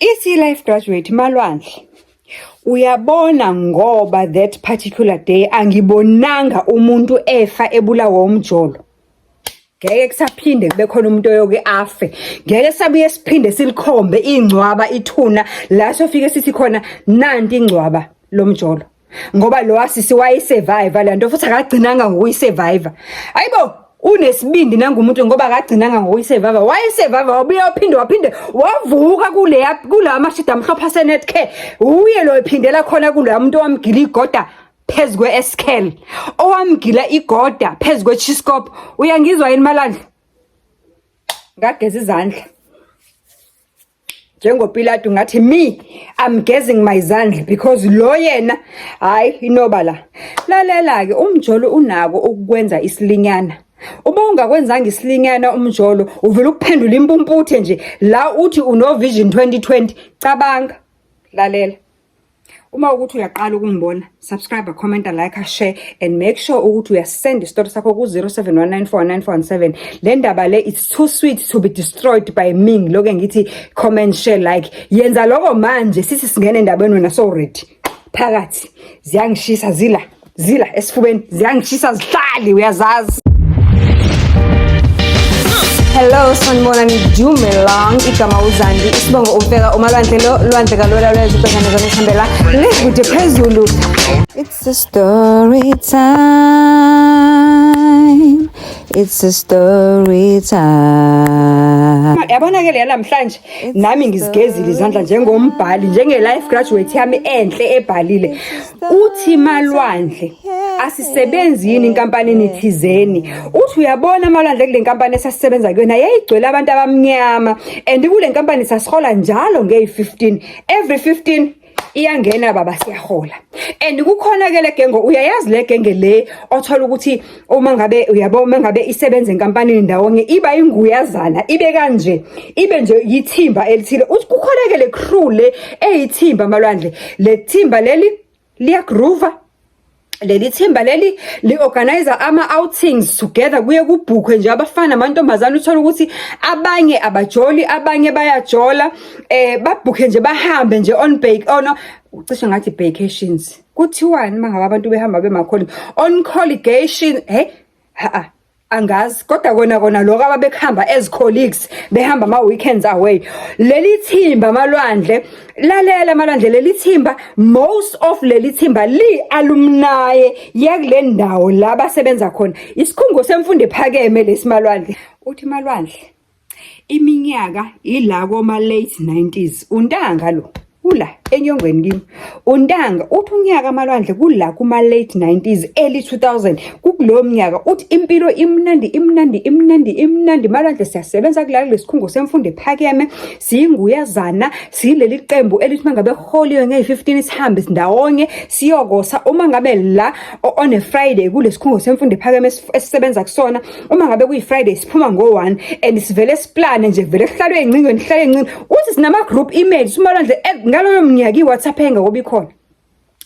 Ithi life graduate Malwandle, uyabona ngoba that particular day angibonanga umuntu efa ebulawa umjolo. Ngeke kusaphinde kube khona umuntu oyoke afe. Ngeke sabuye siphinde silikhombe ingcwaba ithuna la sofike sithi khona nanti ingcwaba lomjolo. Ngoba lo asisi wayisurvive lanto futhi akagcinanga ngokuyisurvive. Hayibo unesibindi nangumuntu ngoba akagcinanga ngokuyisurvive. Wayisurvive wabuye waphinde wavuka kula mashida amhlopha senet care. Uye lo ephindela khona kula muntu wamgila igoda phezu kwe-eskel, owamgila igoda phezu kwe-chiscop. Uyangizwa yini Malandla? Ngageza izandla njengoPilato ngathi I'm gazing my zandla because lo yena hayi inobala. Lalela-ke umjolo unako ukukwenza isilinyana. Uma ungakwenzanga isilinyana umjolo uvela ukuphendula impumputhe nje la uthi unovision 2020. Cabanga, lalela. Uma ukuthi uyaqala ukungibona, subscribe, comment, like, share and make sure ukuthi uyasend isitori sakho ku 0719499417. Le ndaba le it's too sweet to be destroyed by me. Lokho ngithi comment, share, like. Yenza lokho manje sithi singene endabeni wena so ready. Phakathi ziyangishisa zila esifubeni ziyangishisa zihlali uyazazi. Hello, sanibonani Dumelang, igama uZandi, isibongo umfeka uMalwandle lo Lwandle kalola lwezibhekane zonihambela lekude phezulu. It's a story time. It's a story time. Yabona ke le namhlanje nami ngizigezile izandla njengombhali njenge life graduate yami enhle ebhalile. Uthi Malwandle asisebenzi yini inkampanini thizeni. Uthi uyabona Malwandle kule nkampani esasisebenza kuyona yayigcwele abantu abamnyama and kule nkampani sasihola njalo nge-15 every 15 iyangena baba siyahola. And kukhona ke le gengo uyayazi le genge le othola ukuthi uma ngabe isebenza enkampanini ndawonye iba inguyazana ibe kanje ibe nje yithimba elithile. Uthi kukhona ke le crew le eyithimba Malwandle. Le thimba leli liyagroove. Leli thimba leli li-organizer ama-outings together kuye kubhukhwe nje abafana amantombazane uthola ukuthi abanye abajoli abanye bayajola babhukhe nje bahambe nje ucishe ngathi vacations kuthiwani mangabe abantu behamba bemakholi on collegation angazi kodwa kona lokho ababekuhamba as colleagues behamba ama weekends away. Leli thimba Malwandle lalela Malwandle leli thimba most of leli thimba li alumni yakule ndawo la basebenza khona isikhungo semfundo ephakeme lesi Malwandle. Uthi Malwandle iminyaka ila koma late 90s untanga lo ula enyongweni kimi untanga uthi unyaka Malwandle kula kuma late 90s early 2000 kukulo mnyaka uthi impilo imnandi Malwandle siyasebenza kulale sikhungo semfundo ephakeme siyinguyazana sileli qembu elithi mangabe holiwe nge-15 sihambe ndawonye siyokosa uma ngabe la on a Friday kule sikhungo semfundo ephakeme esisebenza kusona uma ngabe kuyi Friday siphuma ngo1 and sivele siplane nje vele kuhlalwe engcingweni uthi sinama group emails Malwandle ngalo mnyaka iWhatsApp engabe ikhona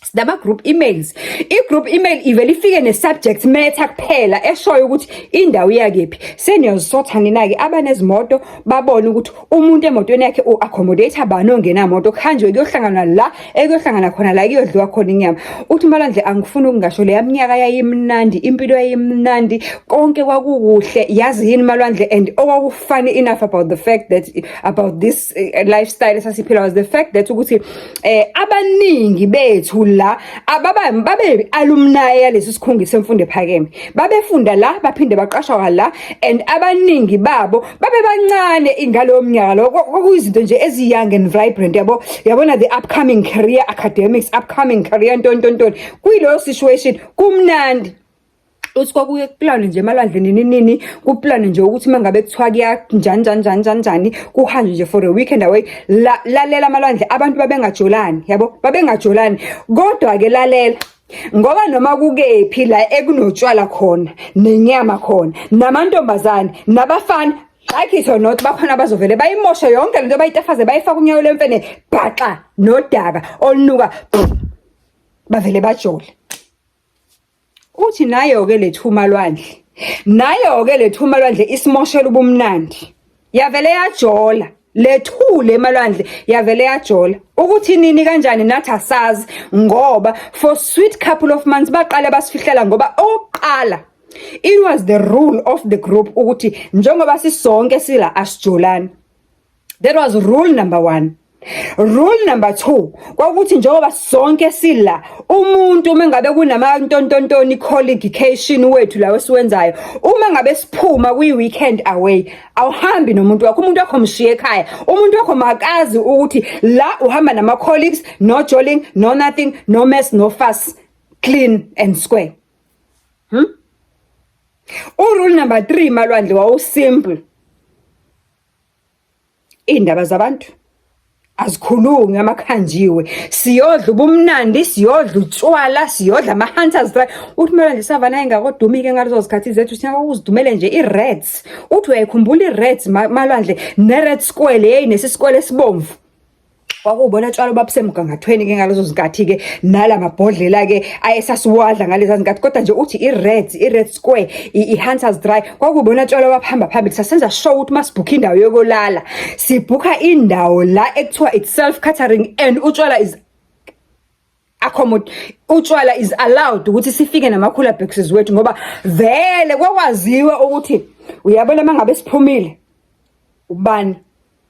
sinama group emails. I-group email ivele ifike ne-subject matter kuphela eshoyo ukuthi indawo yakephi. Seniyozisotha nina-ke abanezimoto babone ukuthi umuntu emotweni yakhe u-accommodate abani ongenamoto kuhanjwe kuyohlangana la ekuyohlangana khona la kuyodliwa khona inyama. Uthi Malwandle angifuni ukungasho leya minyaka yayimnandi impilo yayimnandi konke kwakukuhle yazi yini Malwandle and okwakufani enough about the fact that about this lifestyle esasiphila was the fact that ukuthi abaningi bethu la babe alumni yalesi sikhungo semfundo ephakeme babefunda la baphinde baqashwa la and abaningi babo babe bancane ingalo mnyaka lokho kuyizinto nje eziyoung and vibrant yabona the upcoming career academics upcoming career ntonto kuyilo situation kumnandi. Uthi kwakuye kuplan nje Malwandle nini kuplan nje ukuthi mangabe kuthiwa kuya njani kuhanjwe nje for a weekend away lalela Malwandle abantu babengajolani babengajolani kodwa ke lalela ngoba noma kukephi la ekunotshwala khona nenyama khona namantombazane nabafana like it or not bakhona abazovele bayimosha yonke lento bayitafaze bayifaka unyawo lemfene bhaxa nodaka olunuka bavele bajole. Uthi nayo-ke lethu Malwandle isimoshela ubumnandi yavele yajola lethule emalwandle yavele yajola ukuthi nini kanjani nathi asazi ngoba for sweet couple of months baqale basifihlela ngoba oqala it was the rule of the group ukuthi njengoba sisonke sila asijolani. That was rule number 1. Rule number 2 kwakuthi njengoba sonke sila umuntu mengabe kunama ntontontoni collegication wethu lawo siwenzayo uma ngabe siphuma kwi weekend away awuhambi nomuntu wakho, umuntu wakho mshiye ekhaya, umuntu wakho makazi ukuthi la uhamba nama colleagues, no jolling, no nothing, no mess, no fuss, clean and square. Rule number 3 malwandle wawu simple. Indaba zabantu azikhulungi amakhanjiwe, siyodla ubumnandi, siyodla utshwala, siyodla ama-hunters drive. Uthi malwandle savana engakodumike ngalezo zikhathi zethu siyakuzidumele nje i-reds. Uthi uyayikhumbula i-reds malwandle ne-red square yeyi nesisikwele esibomvu. Kwakubona tshwala babusemgangathweni ke ngalezo zikhathi ke nala mabhodlela ke ayesasiwadla ngalezi zikhathi, kodwa nje uthi i-red square, i-hunters drive, kwakubona tshwala baphamba phambili. Sasenza show ukuthi masibhukha indawo yokulala sibhukha indawo la ekuthiwa it's self catering and utshwala is utshwala is allowed ukuthi sifike namakhula boxes wethu ngoba vele kwakwaziwa ukuthi uyabona mangabe siphumile ubani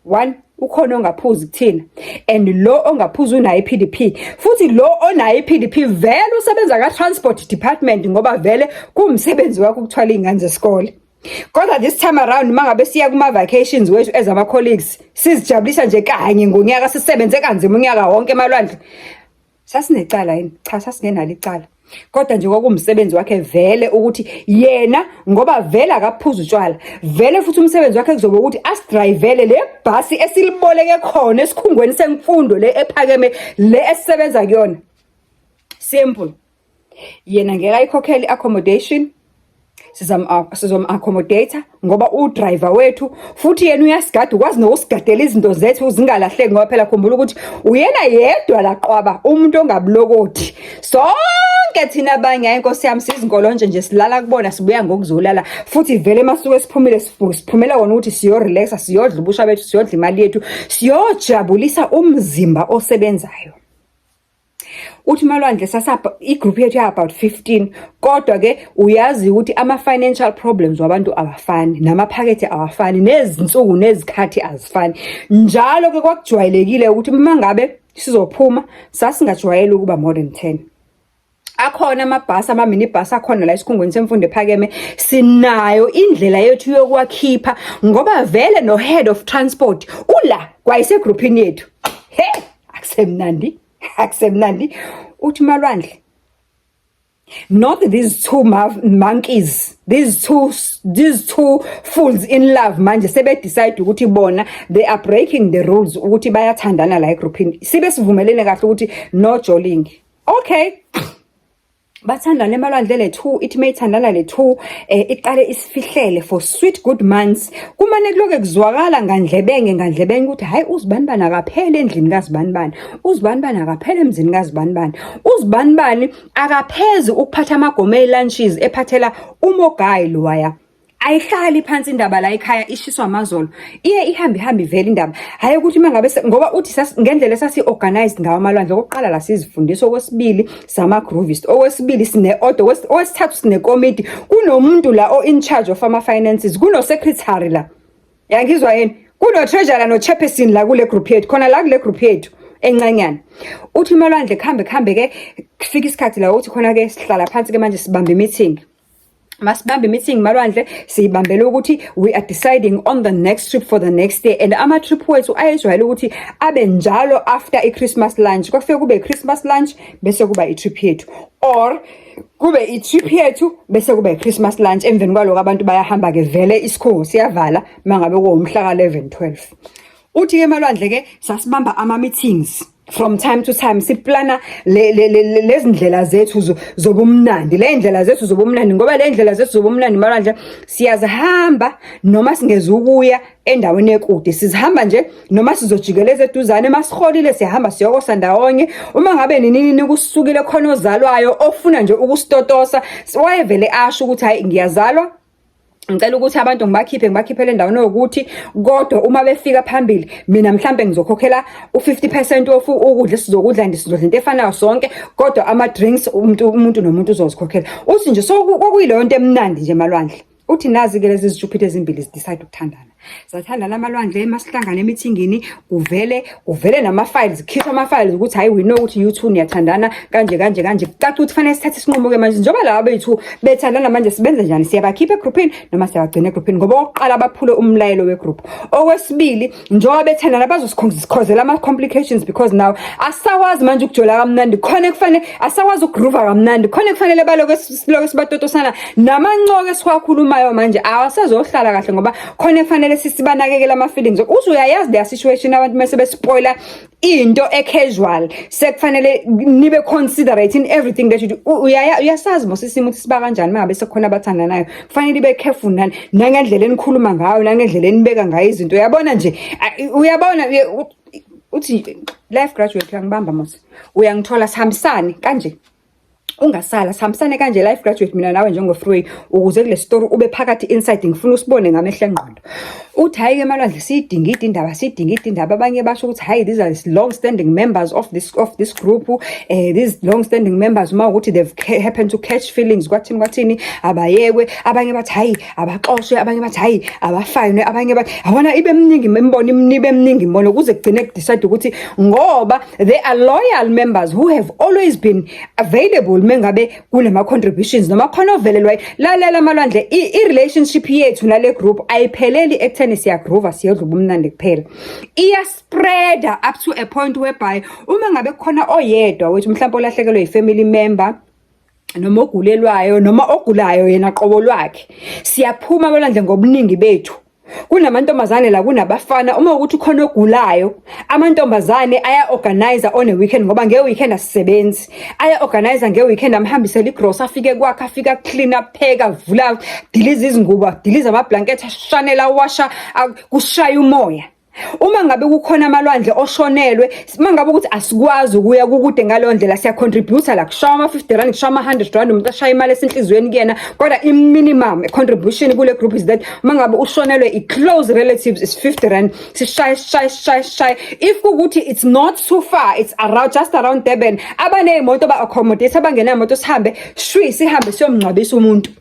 1 ukhona ongaphuzi kuthina and lo ongaphuzi unayo iPDP, futhi lo onayo iPDP vele usebenza ka transport department ngoba vele kumsebenzi wakhe ukuthwala ingane zesikole. Kodwa this time around mangabe siya kuma vacations wethu as ama colleagues sizijabulisa nje kanye ngonyaka, sisebenze kanzima unyaka wonke emalwandle, sasinecala yini? Cha, sasingenalo icala, kodwa nje kwakumsebenzi wakhe vele ukuthi yena ngoba vele akaphuza utshwala, vele futhi umsebenzi wakhe kuzoba ukuthi asidrivele le bhasi esiliboleke khona esikhungweni semfundo le ephakeme le esisebenza kuyona. Simple. Yena ngeke ayikhokhele accommodation, sizom-accommodator ngoba udriver wethu futhi yena uyasigada, ukwazi nokusigadela izinto zethu zingalahleki ngoba phela khumbula ukuthi uyena yedwa laqwaba umuntu ongabulokothi. Sonke thina abanye inkosi yami sizinkolonje nje silala kubona, sibuya ngokuzolala, futhi vele masuke siphumile siphumela wona ukuthi siyorelaxa, siyodla ubusha bethu, siyodla imali yethu, siyojabulisa umzimba osebenzayo. Uthi malwandle sasapha igroup yethu about 15, kodwa ke uyazi ukuthi ama financial problems wabantu abafani, namaphakethe awafani, nezinsuku nezikhathi azifani. Njalo ke kwakujwayelekile ukuthi mangabe sizophuma sasingajwayele ukuba more than 10. Akhona amabhasi, ama-minibus akhona la esikhungweni semfundo ephakeme, sinayo indlela yethu yokwakhipha ngoba vele no head of transport ula kwayisegroupini yethu. He, akusemnandi. Uthi malwandle, not these two monkeys, these two fools in love manje sebe decide ukuthi bona they are breaking the rules ukuthi bayathandana la egroupini, sibe sivumelene kahle ukuthi no jolling. Okay, bathandana emalwandle le 2, ithi mayithandana le 2 iqale isifihlele for sweet good months. Kumane kuloke kuzwakala ngandlebenge ukuthi hayi uzibanibani akaphele endlini kazibanibani, uzibanibani akaphele emzini kazibanibani, uzibanibani akaphezi ukuphatha amagome lunches ephathela uMogai loya. Ayihlali phansi indaba la ekhaya ishiswa amazolo, iye ihambi vele indaba. Hayi ukuthi mangabe ngoba uthi ngendlela esasi organized ngawo amalwandle, oqala la sizifundisa, okwesibili sama groovist, okwesibili sine order, okwesithathu sine committee, kunomuntu la o in charge of ama finances, kuno secretary la, yangizwa yini, kuno treasurer no chairperson la kule group yethu, khona la kule group yethu encanyana. Uthi malwandle khambe ke kufika isikhathi la uthi khona ke sihlala phansi ke manje sibambe meeting. Masibambe meeting malwandle siyibambele ukuthi we are deciding on the next trip for the next day, and ama trip wethu ayejwayele ukuthi abe njalo after i-Christmas lunch. Kwafike kube i-Christmas lunch bese kuba i-trip yethu, or kube i-trip yethu bese kuba i-Christmas lunch. Emveni kwaloko abantu bayahamba ke vele isikhungo siyavala mangabe kuwumhla ka 11-12. Uthi ke malwandle ke sasibamba ama meetings from time to time, siplana lezindlela zethu zobumnandi, le ndlela zethu zobumnandi ngoba le ndlela zethu zobumnandi malwandle siyazihamba noma singeze ukuya endaweni ekude, sizihamba nje noma sizojikeleza eduzane, masiholile siyahamba siyokosa ndawonye. Uma ngabe nini kusukile khona ozalwayo ofuna nje ukustotosa, wayevele asho ukuthi hayi ngiyazalwa ngicela ukuthi abantu ngibakhiphele endaweni yokuthi kodwa uma befika phambili mina mhlambe ngizokhokhela u50% of ukudla sizokudla sizodla into efanayo sonke kodwa ama drinks umuntu nomuntu uzozikhokhela uthi nje so kokuyilo nto emnandi nje emalwandle uthi nazi ke lezi stupid ezimbili decide ukuthandana sathandana amalwandle masihlangana emithingini kuvele nama files khipha ama files ukuthi hayi we know ukuthi you2 niyathandana kanje caca ukuthi fanele sithathe isinqumo ke manje njoba laba bethu bethandana manje sibenze njani siyabakhipha egroupini noma siyagcina egroupini ngoba oqala baphule umlayelo wegroup okwesibili njoba bethandana bazosikhozela ama complications because now asawazi manje ukujola kamnandi khona kufanele asawazi ukugroova kamnandi khona kufanele baloke sibatotosana namancoke siwakhulumayo manje awasazohlala kahle ngoba khona kufanele sibanakekela ama feelings uthi uyayazi the situation abantu mase bespoiler into casual sekufanele nibe considerate in everything that you do uyasazi mosisimo ukuthi siba kanjani mangabe sekhona abathandanayo kufanele nibe careful nangendlela enikhuluma ngayo nangendlela enibeka ngayo izinto uyabona nje uyabona uthi life graduate uyangibamba mos uyangithola sihambisane kanje ungasala sihambisane kanje life graduate mina nawe njengo-Free ukuze kule story ube phakathi inside ngifuna usibone ngamehlo engqondo uthi hayi ke emalwandle siyidinga indaba abanye basho ukuthi hayi these are long standing members of this group these long standing members uma ukuthi they've happened to catch feelings kwathini abayekwe abanye bathi hayi abaxoshwe abanye bathi hayi abafayinwe abanye bathi abona ibe mningi imbono kuze kugcine decide ukuthi ngoba they are loyal members who have always been available mengabe kunema contributions noma khona ovelelwayo lalela amalwandle i-relationship yethu nale group ayipheleli ekutheni siyagroova siyodla ubumnandi kuphela iya-spreada up to a point whereby uma ngabe khona oyedwa wethu mhlawumbe olahlekelwe yi-family member noma ogulelwayo noma ogulayo yena qobo lwakhe siyaphuma amalwandle ngobuningi bethu kunamantombazane la kunabafana uma ukuthi khona ogulayo amantombazane aya-organizer on a weekend ngoba nge-weekend asisebenzi aya-organizer nge-weekend amhambisela igross afike kwakhe afika clean apheka vula diliza izingubo diliza amablanket ashanela washa kushaya umoya uma ngabe kukhona amalwandle oshonelwe mangabe ukuthi asikwazi ukuya kukude ngalo ndlela siya contribute la kushawa ama 50 rand kushawa ama 100 rand umuntu ashaya imali esinhlizweni kuyena kodwa i-minimum contribution kule group is that mangabe ushonelwe i-close relatives is 50 rand sishaya if ukuthi it's not too far it's around just around Durban abaneyimoto ba-accommodate abangenamoto sihambe siyomngcwabisa umuntu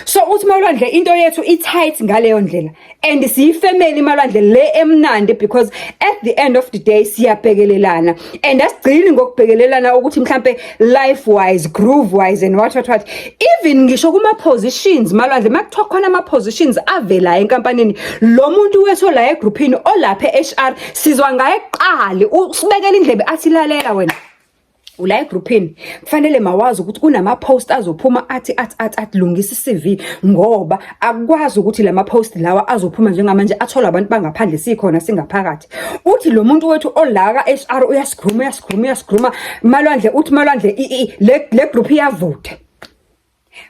so uthi malwandle into yethu i-tight ngaleyo ndlela and siyifamily malwandle le emnandi because at the end of the day siyabhekelelana and asigcini ngokubhekelelana ukuthi mhlambe life wise groove wise and what even ngisho kuma positions malwandle makuthiwa khona ama positions avela enkampanini lo muntu wethu la egroupini olapha HR sizwa ngaye eqali usibekela indlebe athi lalela wena ula egroupini kufanele mawazi ukuthi kunama post azophuma athi lungisa iCV ngoba akwazi ukuthi lama post lawa azophuma njengamanje athola abantu bangaphandle sikhona singaphakathi uthi lo muntu wethu olaka HR uyasikhuluma malwandle uthi malwandle le group iyavutha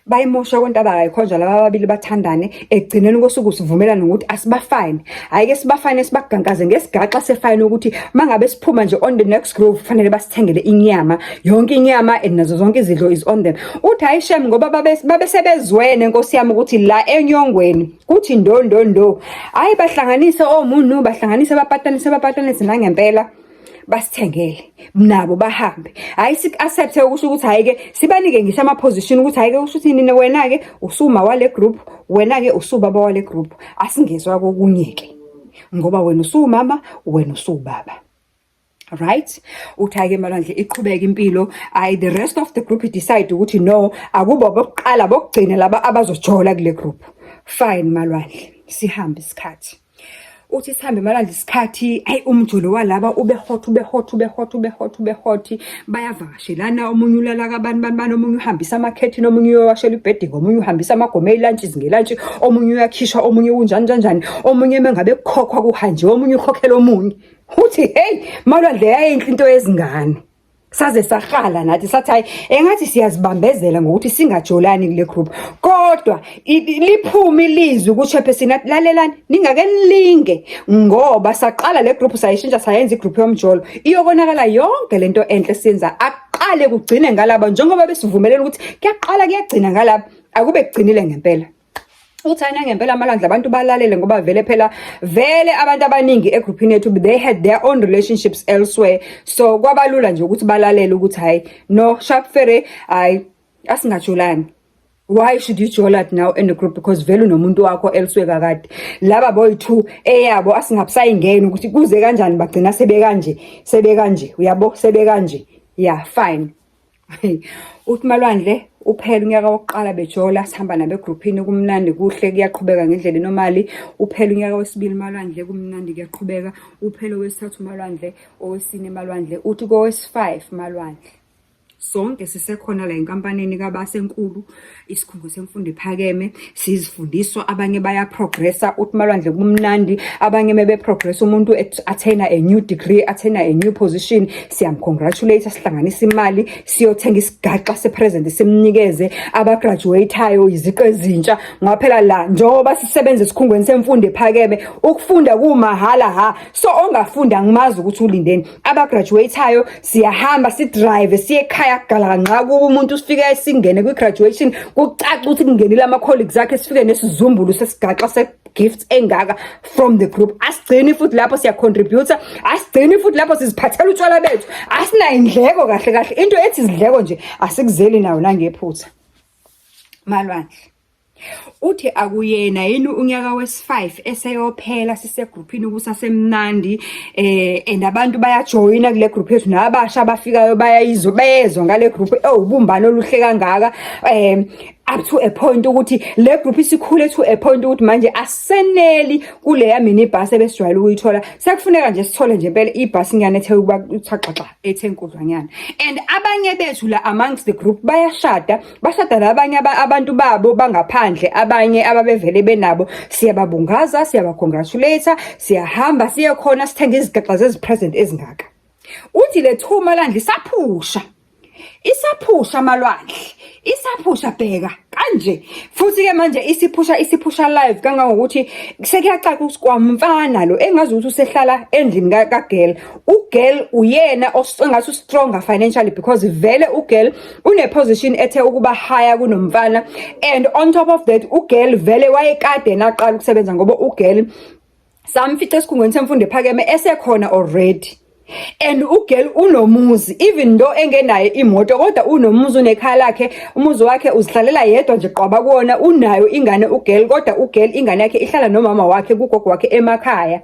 bayimosha kwento abayikhonja laba ababili bathandane egcineni kosuku sivumelana ukuthi asibafine ayike sibafine sibagangaze ngesigaxa sefine ukuthi mangabe siphuma nje on the next group kufanele basithengele inyama yonke inyama nazo zonke izidlo is on them uthi ayishem ngoba babe sebezwene Nkosi yami ukuthi la enyongweni kuthi ndo hayi bahlanganise omuntu bahlanganise bapatanise nangempela basithengele nabo bahambe hayi sik-accept ukuthi hayi ke sibanike ngisho ama position ukuthi hayi ke ushuthi nini wena ke usuma wale group wena ke usubaba wale group asingezwa kokunyeke ngoba wena usumama wena usubaba right uthake malwandle iqhubeka impilo the rest of the group decide ukuthi no akubo bokuqala bokugcina laba abazojola kule group fine malwandle sihambe isikhathi uthi sihambe malwandle isikhathi umjolo walaba ube hot bayavakashelana omunye ulala kabani omunye uhambisa amakhethi omunye uyowashela ibhedding omunye uhambisa amagome elunch ngelunch omunye uyakhishwa omunye unjani omunye mengabe kukhokhwa kuhanjiwe omunye ukhokhela omunye uthi hey malwandle yayinhle into yezingane saze sahala nathi sathi hayi engathi siyazibambezela ngokuthi singajolani kule group kodwa liphuma ilizwi kuchephe sina lalelani ningake nilinge ngoba saqala le group sayishintsha sayenza igroup yomjolo iyokonakala yonke lento enhle senza aqale kugcine ngalabo njengoba besivumelene ukuthi kuyaqala kuyagcina ngalabo akube kugcinile ngempela uthina ngempela amalwandle abantu balalele ngoba vele abantu abaningi egroupini yethu they had their own relationships elsewhere, so kwabalula nje ukuthi balalele ukuthi hayi no Sharp Fairy hayi asingajolani. Why should you join that now in the group? Because vele nomuntu wakho elsewhere kakade. Laba boy 2 eyabo asingabusayingena ukuthi kuze kanjani bagcina sebekanje uyabo sebekanje. Yeah, fine. Uthi Malwandle uphela unyaka wokuqala bejola sihamba nabe groupini kumnandi kuhle kuyaqhubeka ngendlela normally. Uphela unyaka wesibili Malwandle kumnandi kuyaqhubeka. Uphela wesithathu Malwandle, owesine Malwandle, uthi kowesi5 Malwandle. Sonke sisekhona la enkampanini kaBasenkulu isikhungo semfundo ephakeme sizifundiswa abanye baya progressa uthi Malwandle kumnandi abanye mebe progress umuntu athena a new degree athena a new position siyamcongratulate sihlanganisa imali siyothenga isigaxa sepresent simnikeze abagraduateayo iziqo ezintsha ngaphela la njengoba sisebenza esikhungweni semfundo ephakeme ukufunda kumahala so ongafunda ngimazi ukuthi ulindeni abagraduateayo siyahamba sidrive siyekhaya kugala nqa kuba umuntu usifika esingene kwi-graduation kucaca ukuthi kungenile ama-colleagues akhe sifike nesizumbulu sesigaxa se-gifts engaka from the group. Asigcini futhi lapho siyacontributor, asigcini futhi lapho siziphathela utshwala bethu, asinayo indleko kahle into ethi izidleko nje asikuzeli nayo nangephutha. Malwandle uthi akuyena yini unyaka wesi5 eseyophela sisegroupini kusasemnandi and abantu bayajoyina kule group yethu nabasha abafikayo bayezwa ngale group ubumbano oluhle kangaka up to a point ukuthi le group isikhule to a point ukuthi manje aseneli kule ya minibus ebesijwayele ukuyithola sekufuneka nje sithole nje impela ibus ingane ethe ukuba uthaxaxa ethe nkudlwanyana and abanye bethu la amongst the group bashada nabanye abantu babo bangaphandle abanye ababevele benabo siyababungaza siyabacongratulate siyahamba siye khona sithenga izigaxa zezipresent ezingaka uthi le thuma landle isaphusha Malwandle isaphusha bheka kanje futhi ke manje isiphusha live kangangokuthi sekuyacaca ukuthi kwamfana lo engazi ukuthi usehlala endlini kaGirl uGirl uyena ongathi stronger financially because vele uGirl une position ethe ukuba higher kunomfana and on top of that uGirl vele wayekade naqala ukusebenza ngoba uGirl samfica esikhungweni semfundo ephakeme esekhona already. And uGirl unomuzi even though engenayo imoto kodwa unomuzi unekhaya lakhe umuzi wakhe uzihlalela yedwa nje qwaba kuona unayo ingane uGirl kodwa uGirl ingane yakhe ihlala nomama wakhe kugogo wakhe emakhaya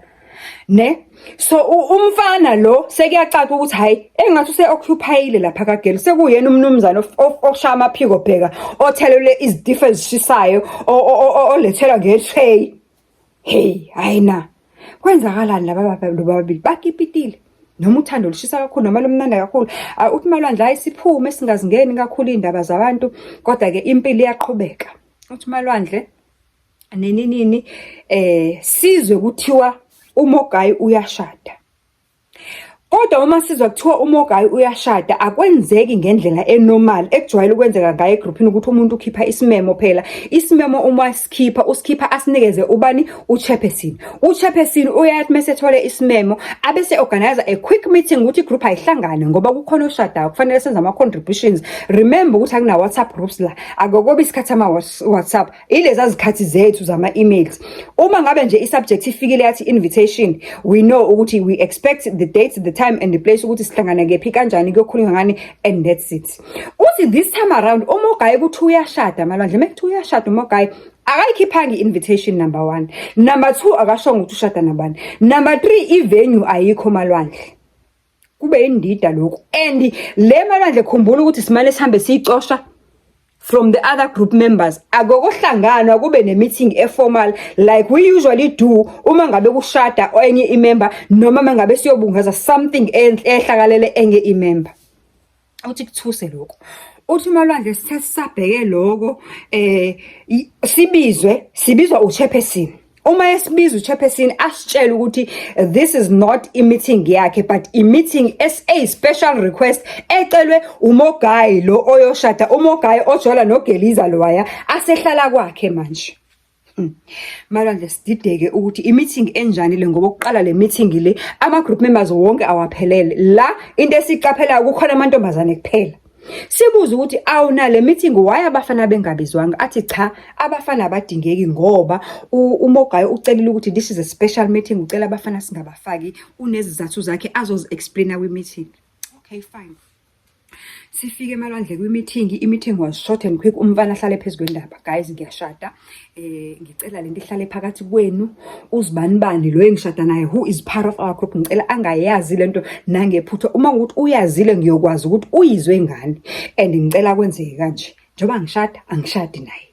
ne so umfana lo sekuyacaca ukuthi hayi engathi useoccupyile lapha kaGirl sekuyena umnumzana oshaya amaphiko bheka othelele izidife ezishisayo olethela ngetray hey ayina kwenzakalani laba babili bakipitile noma uthando lushisa kakhulu noma lomnandi kakhulu uthi Malwandle ayisiphume singazingeni kakhulu indaba zabantu kodwa ke impilo iyaqhubeka uthi Malwandle nini sizwe kuthiwa uMogayi uyashada kodwa uma sizwa kuthiwa uMogayi uyashada akwenzeki ngendlela enormal ekujwayele ukwenzeka ngayo egroupini ukuthi umuntu ukhipha isimemo phela isimemo uma usikhipha asinikeze ubani uchairperson uyathi mesethole isimemo abese organize a quick meeting ukuthi igroup ayihlangane ngoba kukhona oshada kufanele senze ama contributions. Remember ukuthi akuna WhatsApp groups la akokoba isikhathi ama WhatsApp ilezi azikhathi zethu zama emails uma ngabe nje isubject ifikile yathi invitation we know ukuthi we expect the date the time and the place ukuthi sihlangana ngephi kanjani kuyokhulunywa ngani and that's it. Uthi this time around uMogayi kuthi uyashada Malwandle mekuthi uyashada uMogayi akayikhiphanga invitation number 1 number 2 akashonga ukuthi ushada nabani number 3 ivenue ayikho Malwandle kube indida lokho and le Malwandle khumbula ukuthi simane sihambe siyicosha from the other group members akokohlangana kube ne-meeting formal like we usually do uma ngabe kushada enye imember noma mangabe siyobungaza something ehlakalele enye imember uthi kuthuse lokho uthi Malwandle sisabheke lokho sibizwa uchairperson uma esibiza uchairperson asitshela ukuthi this is not a meeting yakhe but a meeting as a special request ecelwe uMogayi lo oyoshada uMogayi ojola noGeliza loya asehlala kwakhe manje. Malwandle sidideke ukuthi i-meeting enjani le ngoba ukuqala le meeting le ama group members wonke awaphelele la into esiqaphela ukukhona amantombazane kuphela Sibuza ukuthi awunale meeting why abafana bengabizwanga. Athi cha, abafana abadingeki ngoba uMogayi ucelile ukuthi this is a special meeting, ucela abafana singabafaki, unezizathu zakhe azozi-explaina kwi-meeting. Okay, fine. Sifike emalwandle kwi-meeting, i-meeting was short and quick. Umfana ahlale phezu kwendaba. Guys, ngiyashada. Ngicela lento ihlale phakathi kwenu. Uzibani lo engishada naye who is part of our group. Ngicela angayazi lento nangephutha. Uma ukuthi uyazile ngiyokwazi ukuthi uyizwe ngani. And ngicela kwenzeke kanje. Njoba ngishada, angishadi naye.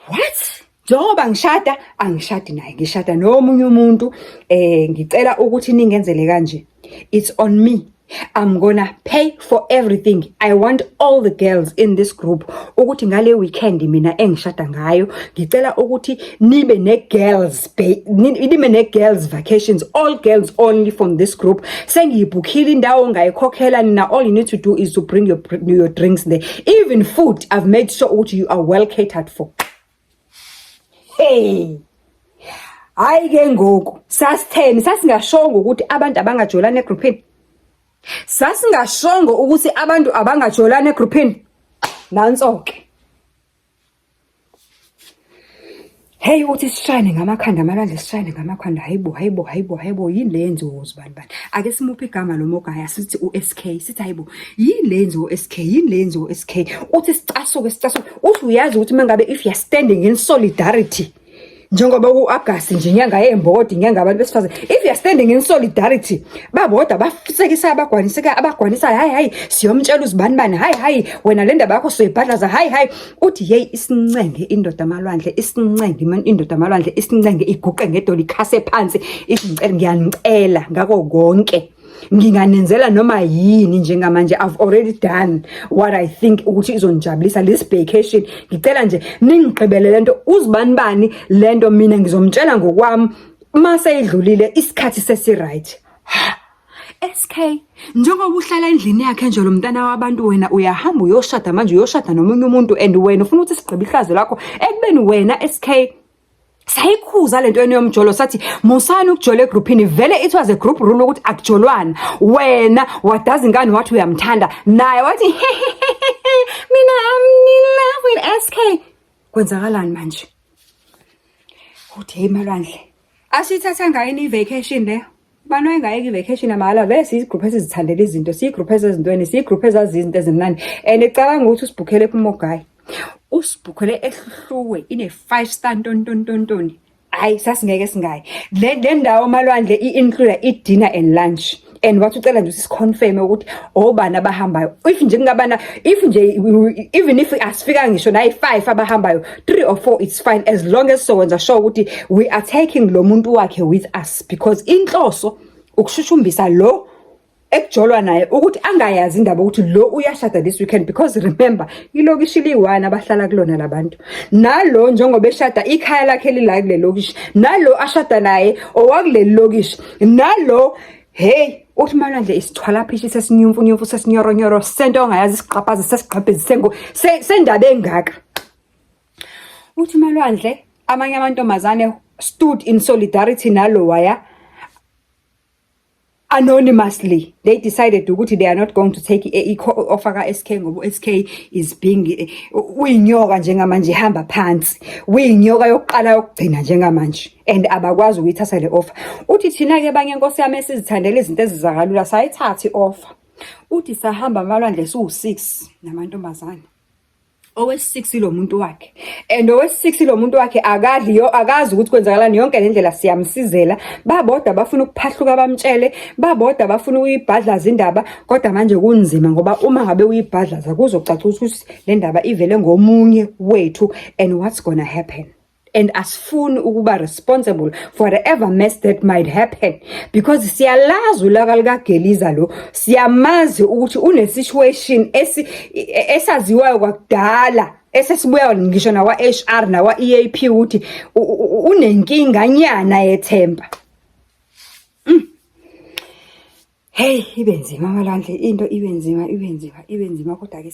What? Njoba ngishada, angishadi naye. Ngishada nomunye umuntu. Ngicela ukuthi ningenzele kanje. It's on me. I'm gonna pay for everything. I want all the girls in this group ukuthi ngale weekend mina engishada ngayo ngicela ukuthi nibe ne girls vacations, all girls only from this group. Sengiyibukhile indawo ngayikhokhela nina, all you need to do is to bring your drinks there. Even food I've made sure ukuthi you are well catered for. Hey, hayi ke ngoku sasitheni sasingashongo ukuthi abantu abangajolana egroupini. Sasingashongo ukuthi abantu abangajolana egroupini. Nansoke. Hey, uthi sishayane ngamakhanda amalwandle, sishayane ngamakhanda. Hayibo yini lenzo uzibani. Ake simuphe igama lo Mogayi sithi uSK. Sithi hayibo yini lenzo uSK, yini lenzo uSK. Uthi sicasuke. Uthi uyazi ukuthi mangabe if you are standing in solidarity njengoba ku-August nje inyanga yembodi, inyanga abantu besifazane, if you are standing in solidarity babodwa bafisekisa abagwanisa hayi siyomtshela uzibani hayi wena le ndaba yakho soyibhadlaza hayi uthi hey isincenge indoda amalwandle, indoda amalwandle isincenge iguqe ngedolo ikhase phansi isicela ngiyanicela ngako konke nginganenzela noma yini njengamanje. I've already done what I think ukuthi izonijabulisa this vacation. Ngicela nje ningigqibele lento uzibani lento mina ngizomtshela ngokwami mase idlulile isikhathi sesiright. SK njengoba uhlala endlini yakhe nje lo mntana wabantu, wena uyahamba uyoshada manje, uyoshada nomunye umuntu and wena ufuna ukuthi sigqibe ihlazo lakho ekubeni wena SK sayikhuza lento yomjolo sathi musani ukujola egroupini. Vele it was a group rule ukuthi akujolwana. Wena wadazi ngani wathi uyamthanda naye wathi mina I'm in love with SK. Kwenzakalani manje? Uthi hey malwandle asithatha ngayini i-vacation le? Bano engayeki i-vacation amahala vele siyi-group esizithandela izinto, siyi-group ezizintweni, siyi-group ezazi izinto ezimnandi. And icabanga ukuthi usibukhele kuMogayi, usibukhele ehluwe ine 5-star ntontontoni. Hayi sasingeke singayi le ndawo malwandle i-include i-dinner and lunch. And wathi ucela nje siconfirm ukuthi obani abahambayo, even if asifika ngisho nayi 5 abahambayo, 3 or 4 it's fine, as long as sowenza sure ukuthi we are taking lo muntu wakhe with us, because inhloso ukushushumbisa lo ekujolwa naye ukuthi angayazi indaba ukuthi lo uyashada this weekend. Because remember ilokishi liyi-1 abahlala kulona labantu, nalo njengoba eshada ikhaya lakhe lila kule lokishi, nalo ashada naye owakuleli lokishi, nalo hey uthi malwandle isithwala phishi sesinyumfu sesinyoronyoro sento ongayazi isiqhaphazi sesigqebhezi sendaba engaka. Uthi malwandle amanye amantombazane stood in solidarity nalo waya anonymously. They decided ukuthi they are not going to take offer ka SK ngoba SK is being uyinyoka njengamanje ihamba phansi, uyinyoka yokuqala yokugcina njengamanje, and abakwazi ukuyithatha le offer. Uthi thina ke banye inkosi yami esizithandela izinto ezizakalula sayithatha i-offer. Uthi sahamba malwandle siwu-6 namantombazane. Owes-6 lo muntu wakhe, and owes-6 lo muntu wakhe akazi ukuthi kwenzakalani yonke le ndlela siyamsizela. Babodwa bafuna ukuphahluka bamtshele, babodwa bafuna uyibhadlaza indaba, kodwa manje kunzima ngoba uma ngabe uyibhadlaza kuzocaca ukuthi le ndaba ivele ngomunye wethu, and what's gonna happen. And asifuni ukuba responsible for whatever mess that might happen, because siyalazi ulaka likaGeliza lo, siyamazi ukuthi une-situation esaziwayo kwakudala, esesibuya ngisho nawa-HR nawa-EAP ukuthi unenkinganyana yethemba. Hey, ibe nzima malwandle, into ibe nzima, kodwa ke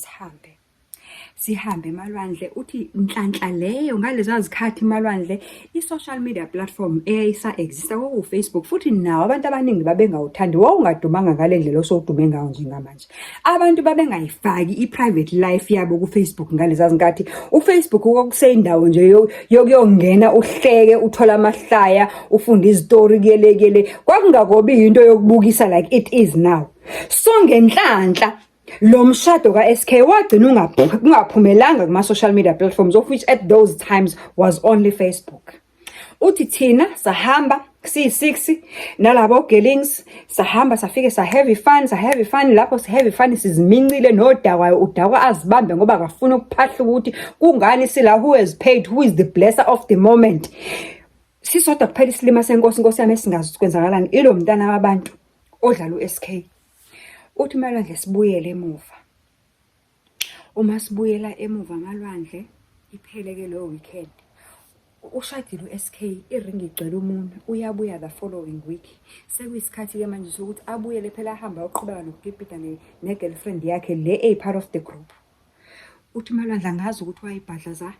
sihambe emalwandle. Uthi nhlanhla leyo ngaleza zikhathi emalwandle i-social media platform eyayisa-exista kwaku-Facebook, futhi nawo abantu abaningi babengawuthandi. Wawungadumanga ngale ndlela osowudume ngawo njengamanje. Abantu babengayifaki i-private life yabo ku-Facebook ngaleza zikhathi. UFacebook kwakuseyindawo nje yokuyongena uhleke, uthola amahlaya, ufunde izitori kuyelekele. Kwakungakobi into yokubukisa like it is now. So ngenhlanhla lo mshado ka-SK wagcina ungaphumelanga kuma-social media platforms, of which at those times was only Facebook. Uthi thina sahamba siyi-6 nalabo girlings, sahamba safike sa-heavy fun. Lapho si-heavy fun sizimincile, nodakwayo udakwa azibambe ngoba akafuna ukuphahla ukuthi kungani sila, who has paid, who is the blesser of the moment. Sisodwa kuphela isilima senkosi, inkosi yami esingazi kwenzakalani, ilo mntana wabantu odlala u-SK. Uthi malwandle sibuyele emuva. Uma sibuyela emuva malwandle, ipheleke lo weekend. Ushadile u-SK, iringi igcwele umuntu, uyabuya the following week. Sekuyisikhathi-ke manje sokuthi abuyele phela ahamba uqhubeka nokukipita ne-girlfriend yakhe le part of the group. Uthi malwandle angazi ukuthi wayibhadlaza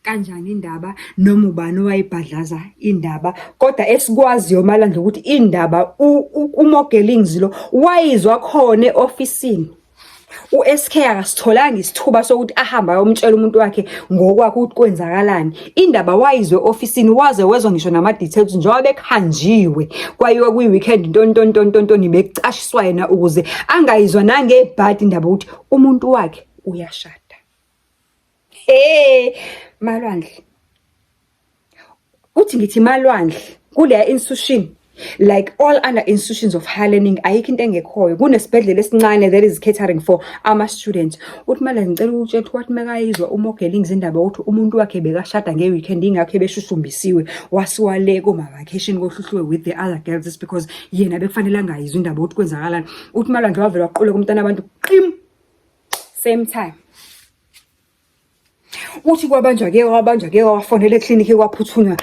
kanjani indaba, noma ubani owayibhadlaza indaba, kodwa esikwaziyo malwandle ukuthi indaba uMogelings lo wayizwa khona e-ofisini. U-SK akasitholanga isithuba sokuthi ahambe ayomtshela umuntu wakhe ngokwakhe ukuthi kwenzakalani. Indaba wayizwe ofisini, waze wezwa ngisho nama-details njengoba bekhanjiwe kwayiwa kwi-weekend ntontontoni bekucashiswa yena ukuze angayizwa nangebhadi indaba ukuthi umuntu wakhe uyashada. Malwandle, uthi ngithi malwandle kuleya institution, like all other institutions of higher learning, ayikho into engekhoyo. Kunesibhedlela esincane that is catering for ama-students. Uthi malwandle ngicela ukutshela ukuthi mekayizwa uMogelings indaba ukuthi umuntu wakhe bekashada nge-weekend, ingakho beshushumbisiwe wasiwale kuma-vacation kohluhlwe with the other girls, just because yena bekufanele angayizwa indaba ukuthi kwenzakalani. Uthi malwandle wavela waquleka umntana abantu qim same time. Uthi kwabanjwa-ke wafonela eklinikhi, kwaphuthunywa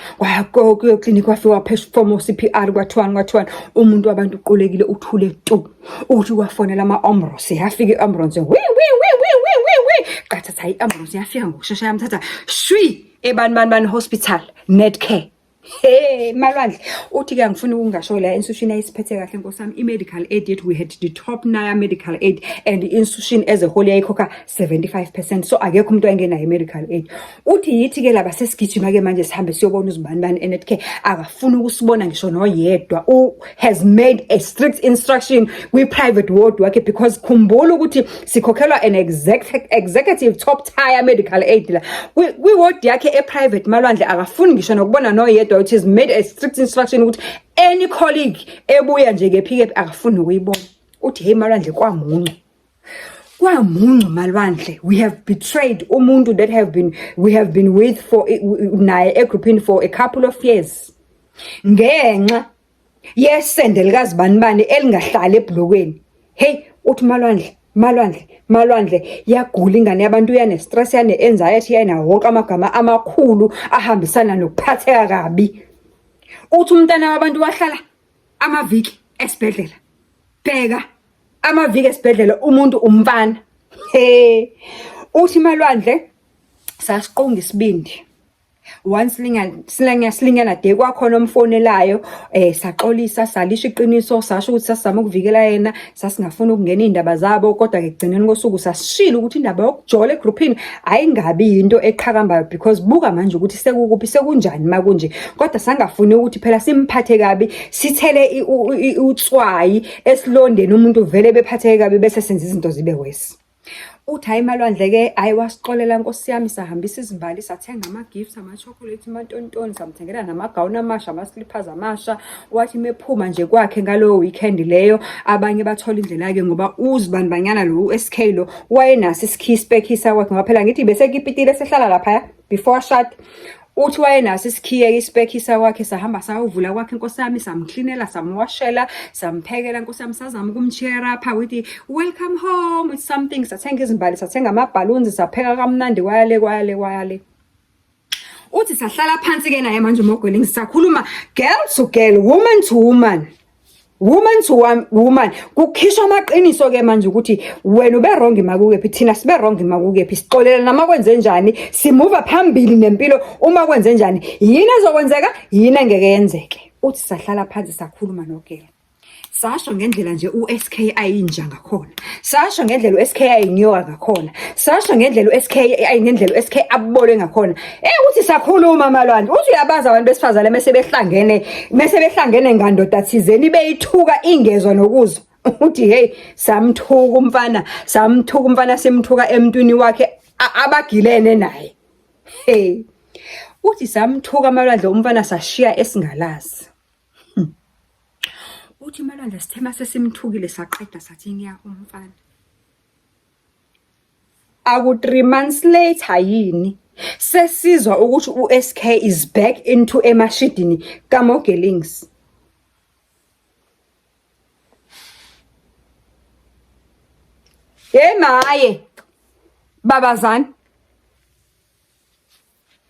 eklinikhi, wafika wapheshwa CPR, kwathiwani umuntu wabantu uqulekile, uthule tu. Uthi kwafonela ama-ambulance, yafika i-ambulance qathatha i-ambulance yafika ngokushesha yamthatha shwi eBani hospital Netcare. Malwandle, uthi-ke angifuni ukungasho la institution ayisiphethe kahle nkosi yami. I-medical aid yethu, we had the top Naya medical aid, and i-institution as a whole yayikhokha 75%, so akekho umuntu wayengenayo i-medical aid. Uthi yithi-ke laba sesigijima-ke manje sihambe siyobona uzibani eNetcare, akafuni ukusibona ngisho noyedwa. Has made a strict instruction kwi-private ward wakhe, because khumbula ukuthi sikhokhelwa an executive top tier medical aid la kwi-ward yakhe e-private. Malwandle akafuni ngisho nokubona noyedwa, which has made a strict instruction ukuthi any colleague ebuya nje ngephike akafuni ukuyibona. Uthi hey malwandle, kwamuncu malwandle, we have betrayed umuntu that we have been with for naye egroupini for a couple of years ngenxa yesende likazibani elingahlali eblokweni. Hey, uthi malwandle yagula ingane yabantu, yane-stress, yane-anxiety, yanawonke amagama amakhulu ahambisana nokuphatheka kabi. Uthi umntana wabantu wahlala amaviki esibhedlela. Bheka, amaviki esibhedlela, umuntu umfana. Uthi malwandle sasiqunga isibindi. Once silingana de kwakhona umfonelayo, saxolisa, salisha iqiniso, sasho ukuthi sasizama ukuvikela yena, sasingafuna ukungena indaba zabo, kodwa ke egcineni kosuku sasishila ukuthi indaba yokujola egroupini ayingabi into eqhakambayo, because buka manje ukuthi sekukuphi, sekunjani makunje. Kodwa sangafuni ukuthi phela simphathe kabi, sithele utswayi esilondeni, umuntu vele bephatheke kabi bese senza izinto zibe worse. Uthi hayi malwandle-ke ayiwasixolela nkosi yami, sahambisa izimbali, sathenga ama-gifts, ama-chocolate, amantontoni, samthengela namagawuni amasha, ama-slippers amasha. Wathi mephuma nje kwakhe ngalowo weekend leyo, abanye bathola indlela-ke ngoba uzibandibanyana lo u-SK lo wayenaso isikhi wakhe, ngoba phela ngithi bese kipitile sehlala laphaya before shot. Uthi wayenaso isikhiye ispekhisa wakhe, sahamba sayovula kwakhe nkosi yami, samcleanela, samwashela, samphekela nkosi yami, sazama ukumcheer up with welcome home with something. Sathenga izimbali, sathenga ama-balloons, sapheka kamnandi kwayale. Uthi sahlala phansi-ke naye manje uMogelings, sakhuluma girl to girl, woman to woman. woman to woman kukhishwa amaqiniso ke manje ukuthi wena ube wrong makukephi thina sibe wrong makukephi sixolela nama kwenze njani simuva phambili nempilo uma kwenze njani yini ezokwenzeka yini engeke yenzeke uthi sahlala phansi sakhuluma noGela sasho ngendlela nje uSK ayinja ngakhona sasho ngendlela uSK ayinyoka ngakhona sasho ngendlela uSK ayingendlela uSK abubole ngakhona uthi sakhuluma malwandle uthi uyabaza abantu besifazane mase behlangene ngandoda thizeni beyithuka ingezwe nokuzwa uthi hey samthuka umfana simthuka emntwini wakhe abagilene naye hey uthi samthuka malwandle umfana sashiya esingalazi uthi malwandle sithema sesimthukile saqeda sathi ngiya umfana aku 3 months later yini sesizwa ukuthi uSK is back into emashidini kaMogelings maye babazana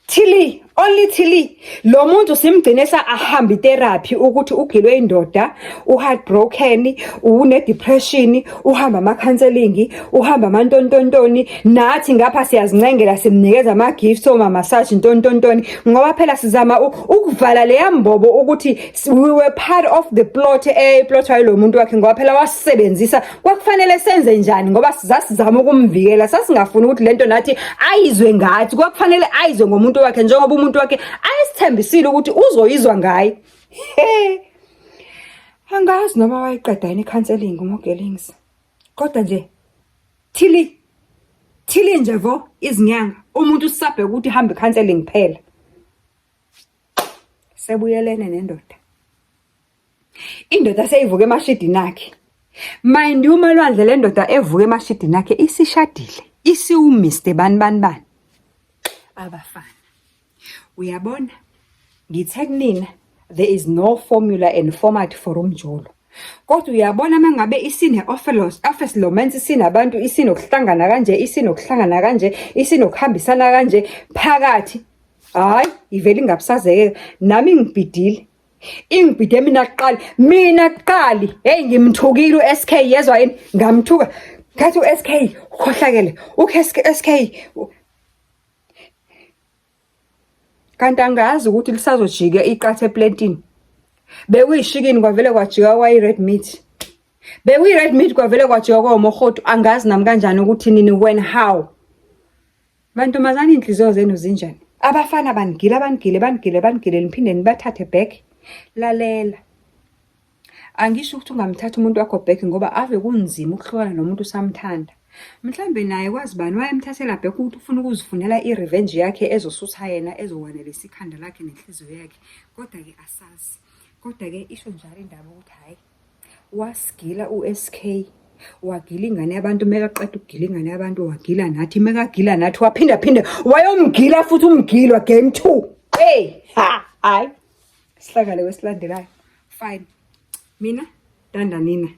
Thili only Thili lo muntu simgcinesa ahamba itherapy ukuthi ugilwe indoda uheartbroken une depression uhamba ama counseling uhamba amantontontoni nathi ngapha siyazincengela simnikeza ama gifts oma massage intontontoni ngoba phela sizama ukuvala leya mbobo ukuthi we were part of the plot lo muntu wakhe ngoba phela wasebenzisa kwakufanele senze njani ngoba sizama ukumvikela sasingafuni ukuthi lento nathi ayizwe ngathi kwakufanele ayizwe ngomuntu wakhe njengoba umuntu wakhe ayisithembisile ukuthi uzoyizwa ngaye angazi noma wayiqeda yini counseling uMogelings kodwa nje Thili nje vo izinyanga umuntu usabhe ukuthi hambe counseling phela sebuyelene nendoda indoda seyivuka emashidini akhe mind you malwandle le ndoda evuka emashidini akhe isishadile isiwumiste bani abafana uyabona ngithe kunina there is no formula and format for umjolo kodwa uyabona mangabe isine office romance sinabantu isinokuhlangana kanje isinokuhambisana kanje phakathi hayi iveli ngabusazekeka nami ngibhide mina kuqali hey ngimthukile uSK yezwa yini ngamthuka ngathi uSK ukhohlakele uSK kanti angazi ukuthi lisazojika iqathe eplantini bekuyishikini kwavele kwajika kwayi-red meat bekuyi-red meat kwavele kwajika kwawomohoto angazi nami kanjani ukuthi nini when how mantombazane inhliziyo zenu zinjani abafana banigile niphinde nibathathe back lalela angisho ukuthi ungamthatha umuntu wakho back ngoba ave kunzima ukuhlukana nomuntu usamthanda mhlambe naye kwazi bani wayemthathela back ukuthi ufuna ukuzifunela irevenge yakhe ezosutha yena ezokwanelisa ikhanda lakhe nenhliziyo yakhe kodwa ke asazi kodwa ke isho njalo indaba ukuthi hayi wasigila uSK wagila ingane yabantu mekaqeda ukugila ingane yabantu wagila nathi mekagila nathi waphinda wayomgila futhi umgilwa game 2 hayi sihlakale wesilandelayo fine mina nina